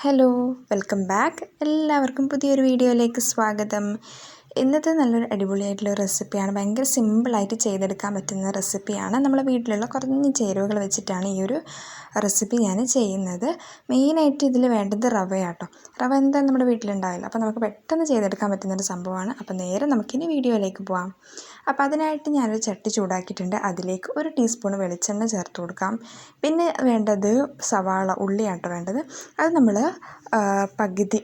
Hello, welcome back. എല്ലാവർക്കും പുതിയൊരു വീഡിയോയിലേക്ക് സ്വാഗതം. ഇന്നത്തെ നല്ലൊരു അടിപൊളിയായിട്ടുള്ള റെസിപ്പിയാണ്. ഭയങ്കര സിമ്പിളായിട്ട് ചെയ്തെടുക്കാൻ പറ്റുന്ന റെസിപ്പിയാണ്. നമ്മളെ വീട്ടിലുള്ള കുറഞ്ഞ ചേരുവകൾ വെച്ചിട്ടാണ് ഈ ഒരു റെസിപ്പി ഞാൻ ചെയ്യുന്നത്. മെയിനായിട്ട് ഇതിൽ വേണ്ടത് റവയാട്ടോ. റവ എന്തായാലും നമ്മുടെ വീട്ടിലുണ്ടാവില്ല, അപ്പോൾ നമുക്ക് പെട്ടെന്ന് ചെയ്തെടുക്കാൻ പറ്റുന്നൊരു സംഭവമാണ്. അപ്പോൾ നേരെ നമുക്കിനി വീഡിയോയിലേക്ക് പോകാം. അപ്പോൾ അതിനായിട്ട് ഞാനൊരു ചട്ടി ചൂടാക്കിയിട്ടുണ്ട്. അതിലേക്ക് 1 ടീസ്പൂൺ വെളിച്ചെണ്ണ ചേർത്ത് കൊടുക്കാം. പിന്നെ വേണ്ടത് സവാള ഉള്ളിയാട്ടോ വേണ്ടത്. അത് നമ്മൾ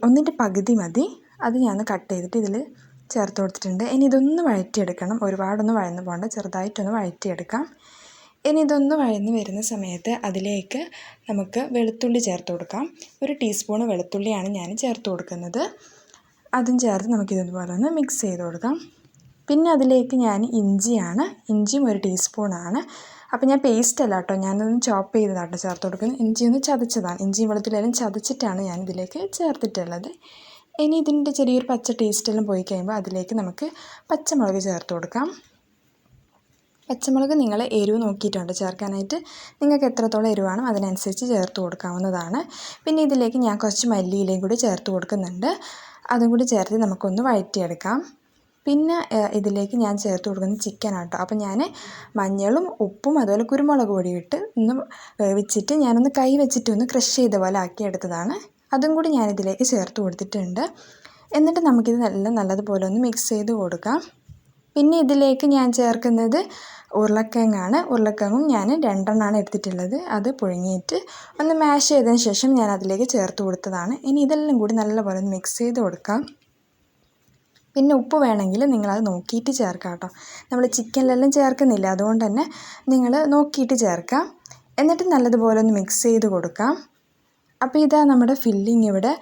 ഒന്നിൻ്റെ പകുതി മതി. അത് ഞാൻ കട്ട് ചെയ്തിട്ട് ഇതിൽ ചേർത്ത് കൊടുത്തിട്ടുണ്ട്. ഇനി ഇതൊന്ന് വഴറ്റിയെടുക്കണം. ഒരുപാടൊന്നും വഴന്ന് പോകണ്ട, ചെറുതായിട്ടൊന്ന് വഴറ്റിയെടുക്കാം. ഇനി ഇതൊന്ന് വഴന്ന് വരുന്ന സമയത്ത് അതിലേക്ക് നമുക്ക് വെളുത്തുള്ളി ചേർത്ത് കൊടുക്കാം. 1 ടീസ്പൂൺ വെളുത്തുള്ളിയാണ് ഞാൻ ചേർത്ത് കൊടുക്കുന്നത്. അതും ചേർത്ത് നമുക്കിതുപോലെ ഒന്ന് മിക്സ് ചെയ്ത് കൊടുക്കാം. പിന്നെ അതിലേക്ക് ഞാൻ ഇഞ്ചിയും 1 ടീസ്പൂണാണ്. അപ്പോൾ ഞാൻ പേസ്റ്റ് അല്ല കേട്ടോ, ഞാനൊന്ന് ചോപ്പ് ചെയ്തതാട്ടോ ചേർത്ത് കൊടുക്കുന്നത്. ഇഞ്ചി ഒന്ന് ചതച്ചതാണ്. ഇഞ്ചിയും വെളുത്തുള്ളിയെല്ലാം ചതച്ചിട്ടാണ് ഞാൻ ഇതിലേക്ക് ചേർത്തിട്ടുള്ളത്. ഇനി ഇതിൻ്റെ ചെറിയൊരു പച്ച ടേസ്റ്റെല്ലാം പോയി കഴിയുമ്പോൾ അതിലേക്ക് നമുക്ക് പച്ചമുളക് ചേർത്ത് കൊടുക്കാം. പച്ചമുളക് നിങ്ങൾ എരിവ് നോക്കിയിട്ടുണ്ട് ചേർക്കാനായിട്ട്. നിങ്ങൾക്ക് എത്രത്തോളം എരിവാണോ അതിനനുസരിച്ച് ചേർത്ത് കൊടുക്കാവുന്നതാണ്. പിന്നെ ഇതിലേക്ക് ഞാൻ കുറച്ച് മല്ലിയിലയും കൂടി ചേർത്ത് കൊടുക്കുന്നുണ്ട്. അതും കൂടി ചേർത്ത് നമുക്കൊന്ന് വഴറ്റിയെടുക്കാം. പിന്നെ ഇതിലേക്ക് ഞാൻ ചേർത്ത് കൊടുക്കുന്നത് ചിക്കനാട്ടോ. അപ്പോൾ ഞാൻ മഞ്ഞളും ഉപ്പും അതുപോലെ കുരുമുളക് പൊടി ഇട്ട് ഒന്ന് വേവിച്ചിട്ട് ഞാനൊന്ന് കൈ വെച്ചിട്ട് ഒന്ന് ക്രഷ് ചെയ്ത പോലെ ആക്കിയെടുത്തതാണ്. അതും കൂടി ഞാനിതിലേക്ക് ചേർത്ത് കൊടുത്തിട്ടുണ്ട്. എന്നിട്ട് നമുക്കിത് നല്ലതുപോലെ ഒന്ന് മിക്സ് ചെയ്ത് കൊടുക്കാം. പിന്നെ ഇതിലേക്ക് ഞാൻ ചേർക്കുന്നത് ഉരുളക്കിഴങ്ങാണ്. ഉരുളക്കിഴങ്ങും ഞാൻ 2 എണ്ണമാണ് എടുത്തിട്ടുള്ളത്. അത് പുഴുങ്ങിയിട്ട് ഒന്ന് മാഷ് ചെയ്തതിന് ശേഷം ഞാൻ അതിലേക്ക് ചേർത്ത് കൊടുത്തതാണ്. ഇനി ഇതെല്ലാം കൂടി നല്ലപോലെ ഒന്ന് മിക്സ് ചെയ്ത് കൊടുക്കാം. പിന്നെ ഉപ്പ് വേണമെങ്കിൽ നിങ്ങളത് നോക്കിയിട്ട് ചേർക്കാം കേട്ടോ. നമ്മൾ ചിക്കനിലെല്ലാം ചേർക്കുന്നില്ല, അതുകൊണ്ട് തന്നെ നിങ്ങൾ നോക്കിയിട്ട് ചേർക്കാം. എന്നിട്ട് നല്ലതുപോലെ ഒന്ന് മിക്സ് ചെയ്ത് കൊടുക്കാം. അപ്പോൾ ഇതാ നമ്മുടെ ഫില്ലിങ് ഇവിടെ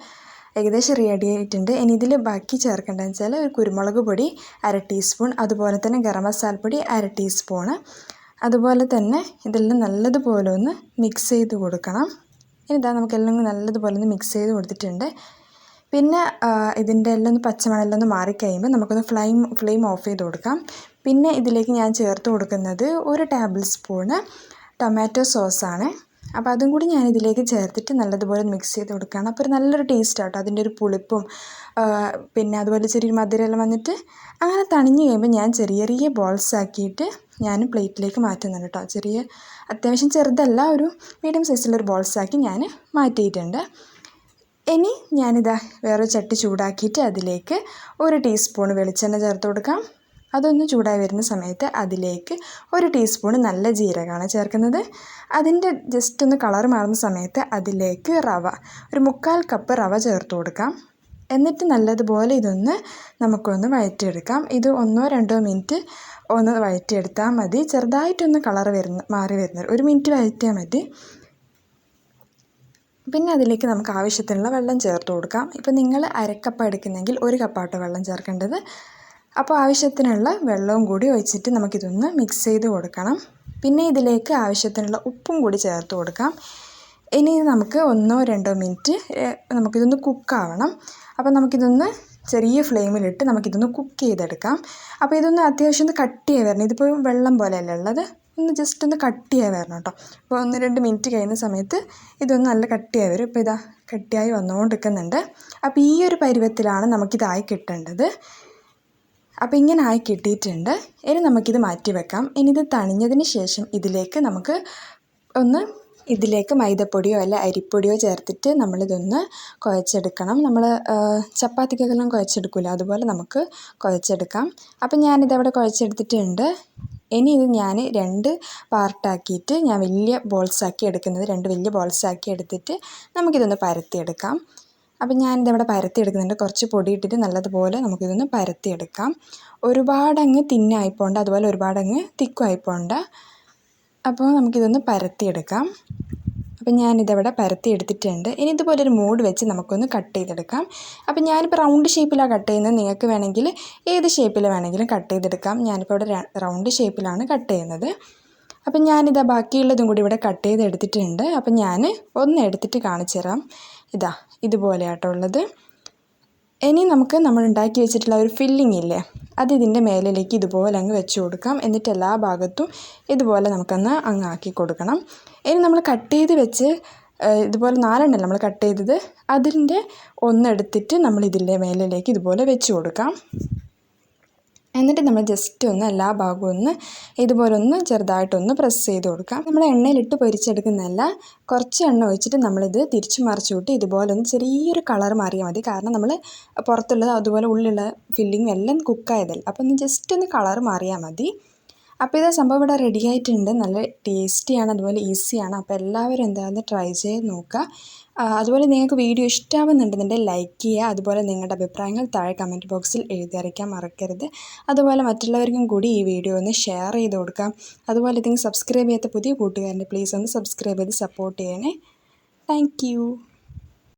ഏകദേശം റെഡി ആയിട്ടുണ്ട്. ഇനി ഇതിൽ ബാക്കി ചേർക്കേണ്ടതെന്ന് വെച്ചാൽ ഒരു കുരുമുളക് പൊടി 1/2 ടീസ്പൂൺ, അതുപോലെ തന്നെ ഗരം മസാലപ്പൊടി 1/2 ടീസ്പൂണ്. അതുപോലെ തന്നെ ഇതെല്ലാം നല്ലതുപോലെ ഒന്ന് മിക്സ് ചെയ്ത് കൊടുക്കണം. ഇനി ഇതാ നമുക്കെല്ലാം നല്ലതുപോലെ ഒന്ന് മിക്സ് ചെയ്ത് കൊടുത്തിട്ടുണ്ട്. പിന്നെ ഇതിൻ്റെ എല്ലാം ഒന്ന് പച്ചമണമെല്ലാം ഒന്ന് മാറിക്കഴിയുമ്പോൾ നമുക്കൊന്ന് ഫ്ലെയിം ഓഫ് ചെയ്ത് കൊടുക്കാം. പിന്നെ ഇതിലേക്ക് ഞാൻ ചേർത്ത് കൊടുക്കുന്നത് 1 ടേബിൾ സ്പൂണ് ടൊമാറ്റോ സോസാണ്. അപ്പോൾ അതും കൂടി ഞാൻ ഇതിലേക്ക് ചേർത്തിട്ട് നല്ലതുപോലെ മിക്സ് ചെയ്ത് കൊടുക്കുകയാണ്. അപ്പോൾ ഒരു നല്ലൊരു ടേസ്റ്റ് ആട്ടോ. അതിൻ്റെ ഒരു പുളിപ്പും പിന്നെ അതുപോലെ ചെറിയൊരു മധുരമെല്ലാം വന്നിട്ട് അങ്ങനെ തണിഞ്ഞ് കഴിയുമ്പോൾ ഞാൻ ചെറിയ ബോൾസ് ആക്കിയിട്ട് ഞാൻ പ്ലേറ്റിലേക്ക് മാറ്റുന്നുണ്ട് കേട്ടോ. അത്യാവശ്യം ചെറുതല്ല, ഒരു മീഡിയം സൈസിലൊരു ബോൾസ് ആക്കി ഞാൻ മാറ്റിയിട്ടുണ്ട്. ഇനി ഞാനിതാ വേറൊരു ചട്ടി ചൂടാക്കിയിട്ട് അതിലേക്ക് 1 ടീസ്പൂൺ വെളിച്ചെണ്ണ ചേർത്ത് കൊടുക്കാം. അതൊന്ന് ചൂടായി വരുന്ന സമയത്ത് അതിലേക്ക് 1 ടീസ്പൂൺ നല്ല ജീരകമാണ് ചേർക്കുന്നത്. അതിൻ്റെ ജസ്റ്റ് ഒന്ന് കളർ മാറുന്ന സമയത്ത് അതിലേക്ക് ഒരു 1/4 കപ്പ് റവ ചേർത്ത് കൊടുക്കാം. എന്നിട്ട് നല്ലതുപോലെ ഇതൊന്ന് നമുക്കൊന്ന് വഴറ്റിയെടുക്കാം. ഇത് 1-2 മിനിറ്റ് ഒന്ന് വഴറ്റിയെടുത്താൽ മതി. ചെറുതായിട്ടൊന്ന് കളർ മാറി വരുന്നത് 1 മിനിറ്റ് വഴറ്റിയാൽ മതി. പിന്നെ അതിലേക്ക് നമുക്ക് ആവശ്യത്തിനുള്ള വെള്ളം ചേർത്ത് കൊടുക്കാം. ഇപ്പോൾ നിങ്ങൾ 1/2 കപ്പ് എടുക്കുന്നെങ്കിൽ 1 കപ്പാട്ടോ വെള്ളം ചേർക്കേണ്ടത്. അപ്പോൾ ആവശ്യത്തിനുള്ള വെള്ളവും കൂടി ഒഴിച്ചിട്ട് നമുക്കിതൊന്ന് മിക്സ് ചെയ്ത് കൊടുക്കണം. പിന്നെ ഇതിലേക്ക് ആവശ്യത്തിനുള്ള ഉപ്പും കൂടി ചേർത്ത് കൊടുക്കാം. ഇനി നമുക്ക് 1-2 മിനിറ്റ് നമുക്കിതൊന്ന് കുക്കാവണം. അപ്പോൾ നമുക്കിതൊന്ന് ചെറിയ ഫ്ലെയിമിലിട്ട് നമുക്കിതൊന്ന് കുക്ക് ചെയ്തെടുക്കാം. അപ്പോൾ ഇതൊന്ന് അത്യാവശ്യം ഒന്ന് കട്ടിയായി വരണം. ഇതിപ്പോൾ വെള്ളം പോലെയല്ല ഉള്ളത്, ഒന്ന് ജസ്റ്റ് ഒന്ന് കട്ടിയായി വരണം കേട്ടോ. അപ്പോൾ 1-2 മിനിറ്റ് കഴിയുന്ന സമയത്ത് ഇതൊന്ന് നല്ല കട്ടിയായി വരും. ഇപ്പോൾ ഇതാ കട്ടിയായി വന്നുകൊണ്ടിരിക്കുന്നുണ്ട്. അപ്പോൾ ഈ ഒരു പരുവത്തിലാണ് നമുക്കിതായി കിട്ടേണ്ടത്. അപ്പോൾ ഇങ്ങനെ ആയി കിട്ടിയിട്ടുണ്ട്. ഇനി നമുക്കിത് മാറ്റി വെക്കാം. ഇനി ഇത് തണിഞ്ഞതിന് ശേഷം ഇതിലേക്ക് മൈദപ്പൊടിയോ അല്ല അരിപ്പൊടിയോ ചേർത്തിട്ട് നമ്മളിതൊന്ന് കുഴച്ചെടുക്കണം. നമ്മൾ ചപ്പാത്തിക്കെല്ലാം കുഴച്ചെടുക്കില്ല, അതുപോലെ നമുക്ക് കുഴച്ചെടുക്കാം. അപ്പം ഞാനിതവിടെ കുഴച്ചെടുത്തിട്ടുണ്ട്. ഇനി ഇത് ഞാൻ 2 പാർട്ടാക്കിയിട്ട് ഞാൻ വലിയ ബോൾസാക്കി എടുക്കുന്നത്. 2 വലിയ ബോൾസാക്കി എടുത്തിട്ട് നമുക്കിതൊന്ന് പരത്തിയെടുക്കാം. അപ്പം ഞാനിതവിടെ പരത്തിയെടുക്കുന്നുണ്ട്. കുറച്ച് പൊടി ഇട്ടിട്ട് നല്ലതുപോലെ നമുക്കിതൊന്ന് പരത്തിയെടുക്കാം. ഒരുപാടങ്ങ് തിന്നായിപ്പോണ്ട, അതുപോലെ ഒരുപാടങ്ങ് തിക്കുമായിപ്പോണ്ട. അപ്പോൾ നമുക്കിതൊന്ന് പരത്തിയെടുക്കാം. അപ്പം ഞാനിതവിടെ പരത്തിയെടുത്തിട്ടുണ്ട്. ഇനി ഇതുപോലൊരു മൂഡ് വെച്ച് നമുക്കൊന്ന് കട്ട് ചെയ്തെടുക്കാം. അപ്പം ഞാനിപ്പോൾ റൗണ്ട് ഷേപ്പിലാണ് കട്ട് ചെയ്യുന്നത്. നിങ്ങൾക്ക് വേണമെങ്കിൽ ഏത് ഷേപ്പിൽ വേണമെങ്കിലും കട്ട് ചെയ്തെടുക്കാം. ഞാനിപ്പോൾ ഇവിടെ റൗണ്ട് ഷേപ്പിലാണ് കട്ട് ചെയ്യുന്നത്. അപ്പം ഞാനിതാ ബാക്കിയുള്ളതും കൂടി ഇവിടെ കട്ട് ചെയ്തെടുത്തിട്ടുണ്ട്. അപ്പം ഞാൻ ഒന്ന് എടുത്തിട്ട് കാണിച്ചു തരാം. ഇതുപോലെയാട്ടോ ഉള്ളത്. ഇനി നമ്മൾ ഉണ്ടാക്കി വെച്ചിട്ടുള്ള ഒരു ഫില്ലിംഗ് ഇല്ലേ, അത് ഇതിൻ്റെ മേലിലേക്ക് ഇതുപോലെ അങ്ങ് വെച്ച് കൊടുക്കാം. എന്നിട്ട് എല്ലാ ഭാഗത്തും ഇതുപോലെ നമുക്കൊന്ന് അങ്ങ് ആക്കി കൊടുക്കണം. ഇനി നമ്മൾ കട്ട് ചെയ്ത് വെച്ച് ഇതുപോലെ 4 നമ്മൾ കട്ട് ചെയ്തത്, അതിൻ്റെ ഒന്നെടുത്തിട്ട് നമ്മൾ ഇതിൻ്റെ മേലിലേക്ക് ഇതുപോലെ വെച്ച് കൊടുക്കാം. എന്നിട്ട് നമ്മൾ ജസ്റ്റ് ഒന്ന് എല്ലാ ഭാഗവും ഒന്ന് ഇതുപോലെ ഒന്ന് ചെറുതായിട്ടൊന്ന് പ്രസ് ചെയ്ത് കൊടുക്കാം. നമ്മൾ എണ്ണയിലിട്ട് പൊരിച്ചെടുക്കുന്നതല്ല, കുറച്ച് എണ്ണ ഒഴിച്ചിട്ട് നമ്മളിത് തിരിച്ച് മറിച്ച് വിട്ട് ഇതുപോലെ ഒന്ന് ചെറിയൊരു കളർ മാറിയാൽ മതി. കാരണം നമ്മൾ പുറത്തുള്ളത് അതുപോലെ ഉള്ളിലുള്ള ഫില്ലിങ് എല്ലാം കുക്കായതല്ല, അപ്പോൾ ഒന്ന് ജസ്റ്റ് ഒന്ന് കളർ മാറിയാൽ മതി. അപ്പോൾ ഇതാ സംഭവം ഇവിടെ റെഡി ആയിട്ടുണ്ട്. നല്ല ടേസ്റ്റിയാണ്, അതുപോലെ ഈസിയാണ്. അപ്പോൾ എല്ലാവരും എന്തായാലും ട്രൈ ചെയ്ത് നോക്കുക. അതുപോലെ നിങ്ങൾക്ക് വീഡിയോ ഇഷ്ടമാവുന്നുണ്ടെന്നുണ്ടെങ്കിൽ ലൈക്ക് ചെയ്യുക. അതുപോലെ നിങ്ങളുടെ അഭിപ്രായങ്ങൾ താഴെ കമൻറ്റ് ബോക്സിൽ എഴുതി അറിയിക്കാൻ മറക്കരുത്. അതുപോലെ മറ്റുള്ളവർക്കും കൂടി ഈ വീഡിയോ ഒന്ന് ഷെയർ ചെയ്ത് കൊടുക്കാം. അതുപോലെ ഇതിന് സബ്സ്ക്രൈബ് ചെയ്യാത്ത പുതിയ കൂട്ടുകാരുണ്ട്, പ്ലീസ് ഒന്ന് സബ്സ്ക്രൈബ് ചെയ്ത് സപ്പോർട്ട് ചെയ്യണേ. താങ്ക്